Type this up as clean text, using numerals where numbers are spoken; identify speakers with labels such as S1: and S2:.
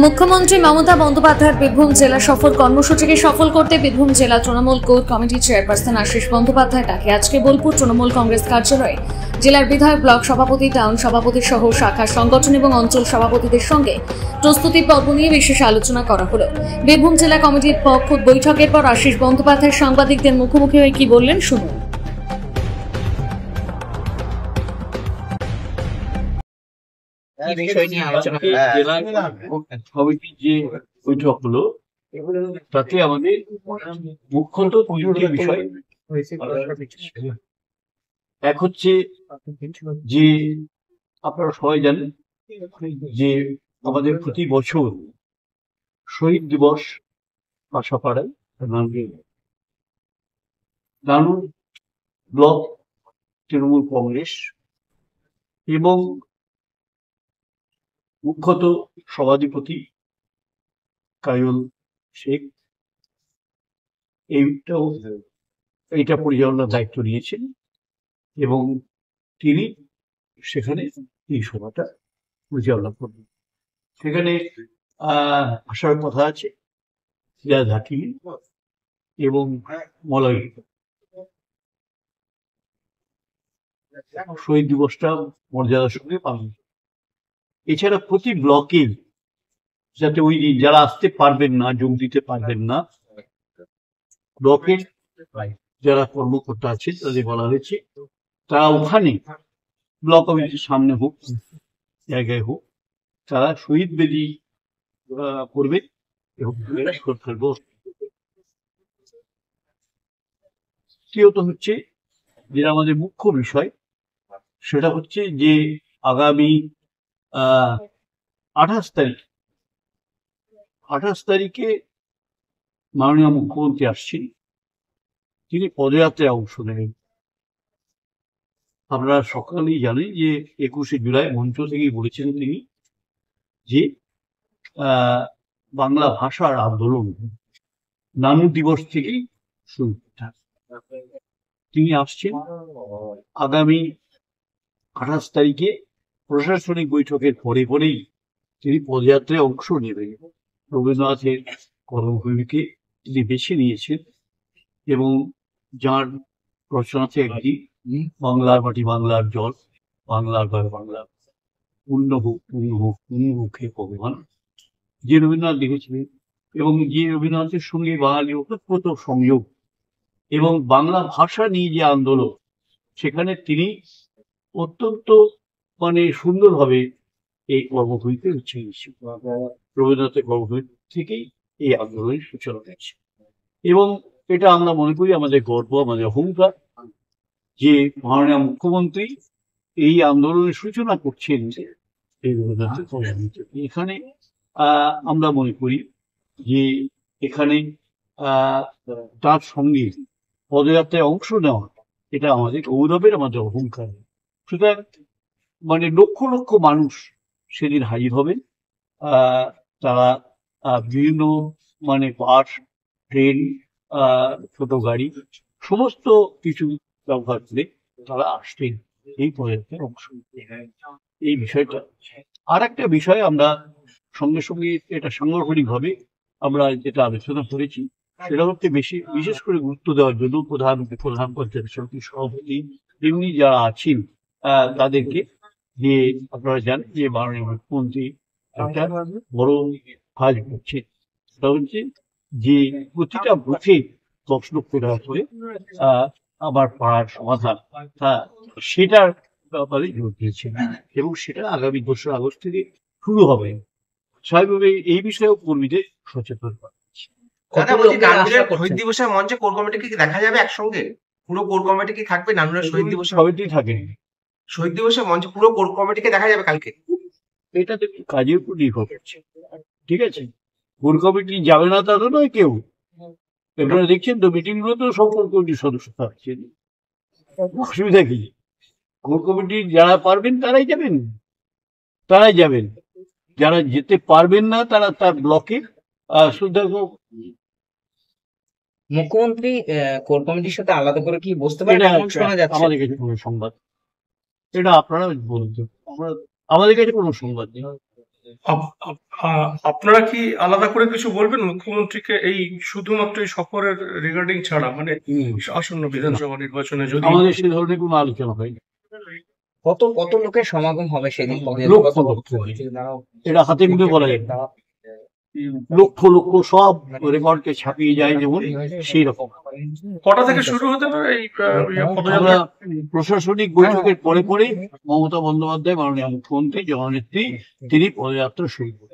S1: মুখ্যমন্ত্রী মমতা বন্দ্যোপাধ্যায়ের বীরভূম জেলা সফর কর্মসূচিকে সফল করতে বীরভূম জেলা তৃণমূল কোর কমিটির চেয়ারপারসন আশিস বন্দ্যোপাধ্যায় তাকে আজকে বোলপুর তৃণমূল কংগ্রেস কার্যালয়ে জেলার বিধায়ক, ব্লক সভাপতি, টাউন সভাপতি সহ শাখা সংগঠন এবং অঞ্চল সভাপতিদের সঙ্গে প্রস্তুতি পর্ব নিয়ে বিশেষ আলোচনা করা হলো। বীরভূম জেলা কমিটির পক্ষ বৈঠকের পর আশিস বন্দ্যোপাধ্যায় সাংবাদিকদের মুখোমুখি হয়ে কি বললেন শুনুন।
S2: বৈঠক হলো তাতে আমাদের মুখ্যত তিনটি বিষয়। এক হচ্ছে যে আপনারা সবাই জানেন যে আমাদের প্রতি বছর শহীদ দিবস পাশাপাড়ায় নানুর ব্লক তৃণমূল কংগ্রেস এবং মুখ্যত সভাধিপতি কায়ুল শেখ এইটা পরিচালনার দায়িত্ব নিয়েছেন এবং তিনি সেখানে এই সভাটা পরিচালনা করবেন। সেখানে আসার কথা আছে ধাকি এবং মলয়। শহীদ দিবসটা মর্যাদার সঙ্গে পালন। এছাড়া প্রতি ব্লকে যাতে ওই যারা আসতে পারবেন না, যোগ দিতে পারবেন না, ব্লকের যারা কর্মকর্তা আছে তাদের বলা হয়েছে তারা ওখানে ব্লক কমিটির সামনে হোক, জায়গায় হোক, তারা শহীদ বেদি করবে এবং তৃতীয়ত হচ্ছে যেটা আমাদের মুখ্য বিষয়, সেটা হচ্ছে যে আগামী 28 তারিখে মাননীয় মুখ্যমন্ত্রী আসছেন, তিনি পদযাত্রায় অংশ নেবেন। আপনারা সকালেই জানেন যে 21শে জুলাই মঞ্চ থেকেই বলেছেন তিনি যে বাংলা ভাষার আন্দোলন নানু দিবস থেকেই শুরু। তিনি আসছেন আগামী 28 তারিখে প্রশাসনিক বৈঠকের পরে পরেই তিনি পদযাত্রায় অংশ নেবেন। রবীন্দ্রনাথের কর্মভূমিকে তিনি বেছে নিয়েছেন এবং যার রচনাতে একটি বাংলার মাটি বাংলার জল, বাংলার ঘর বাংলা, পূর্ণ হোক পূর্ণ হোক পূর্ণ মুখে ভগবান, যে রবীন্দ্রনাথ লিখেছিলেন এবং যে রবীন্দ্রনাথের সঙ্গে বাঙালির ওতপ্রোত সংযোগ এবং বাংলা ভাষা নিয়ে যে আন্দোলন, সেখানে তিনি অত্যন্ত সুন্দরভাবে এই কর্মভূমিতে উঠে গেছেন। রবীন্দ্রনাথের কর্মভূমি থেকেই এই আন্দোলনের সূচনা হয়েছে এবং এটা আমরা মনে করি আমাদের গর্ব, আমাদের অহংকার যে মাননীয় মুখ্যমন্ত্রী এই আন্দোলনের সূচনা করছেন এই রবীন্দ্রনাথের কর্মভূমিতে। এখানে আমরা মনে করি যে এখানে তার সঙ্গে পদযাত্রায় অংশ নেওয়া এটা আমাদের গৌরবের, আমাদের অহংকার। সুতরাং লক্ষ লক্ষ মানুষ সেদিন হাজির হবেন। তারা বিভিন্ন বাস, ট্রেন, ছোট গাড়ি সমস্ত কিছু ব্যবহার করে তারা আসবেন এই পদযাত্রায় অংশ নিতে। এই বিষয়টা আর একটা বিষয় আমরা সঙ্গে সঙ্গে এটা সাংগঠনিক ভাবে আমরা যেটা আলোচনা করেছি সেটা হচ্ছে বিশেষ করে গুরুত্ব দেওয়ার জন্য প্রধান পঞ্চায়েত সমিতির সভাপতি এমনি যারা আছেন তাদেরকে, যে আপনারা জানেন যে মাননীয় মুখ্যমন্ত্রী একটা বড় কাজ করছে, সেটা হচ্ছে যে প্রতিটা বুথে 10 লক্ষ টাকা করে আমার পাড়ার সমাধান, সেটার ব্যাপারে জোর দিয়েছে এবং সেটা আগামী 2রা আগস্ট থেকে শুরু হবে। স্বাভাবিকভাবে এই বিষয়েও কর্মীদের সচেতন করা।
S3: শহীদ দিবসের মঞ্চে কোর কমিটিকে কি দেখা যাবে একসঙ্গে? পুরো কোর কমিটি কি থাকবে নানুরের শহীদ দিবসে?
S2: সবাই থাকে
S3: শহীদ দিবসের মঞ্চে পুরো কোর কমিটিকে দেখা যাবে কালকে?
S2: এটা তো কাজের উপর নির্ভর করছে। ঠিক আছে, কোর কমিটি যাবে না তা তো নয় কেউ। আপনারা দেখছেন তো মিটিং গুলো তো সব কোর কমিটির সদস্য থাকছেন, অসুবিধা কি? কোর কমিটির যারা পারবেন তারাই যাবেন, যারা যেতে পারবেন না তারা তার ব্লকে শ্রদ্ধা।
S4: মুখ্যমন্ত্রী কোর কমিটির সাথে আলাদা করে কি বসতে পারেন?
S2: আমাদের কাছে কোনো সংবাদ, এটা আপনারা বলুন। আমাদের কাছে কোনো সংবাদ নেই।
S5: আপনারা কি আলাদা করে কিছু বলবেন মুখ্যমন্ত্রীকে এই শুধুমাত্র এই সফরের রিগার্ডিং ছাড়া, মানে আসন্ন বিধানসভা নির্বাচনে যদি
S2: আমাদের সে ধরনের কোনো আলোচনা হয়নি।
S4: কত লোকের সমাগম হবে সেদিন?
S2: লক্ষ লক্ষ, এটা হাতে গুনে বলা যায় না। লক্ষ লক্ষ সব রেকর্ডকে ছাপিয়ে যায় যেমন সেই রকম।
S5: কটা থেকে শুরু হতে পারে এই পদযাত্রা?
S2: আমরা প্রশাসনিক বৈঠকের পরে পরে মমতা বন্দ্যোপাধ্যায় মাননীয় মুখ্যমন্ত্রী জননেত্রী তিনি পদযাত্রা শুরু করেন।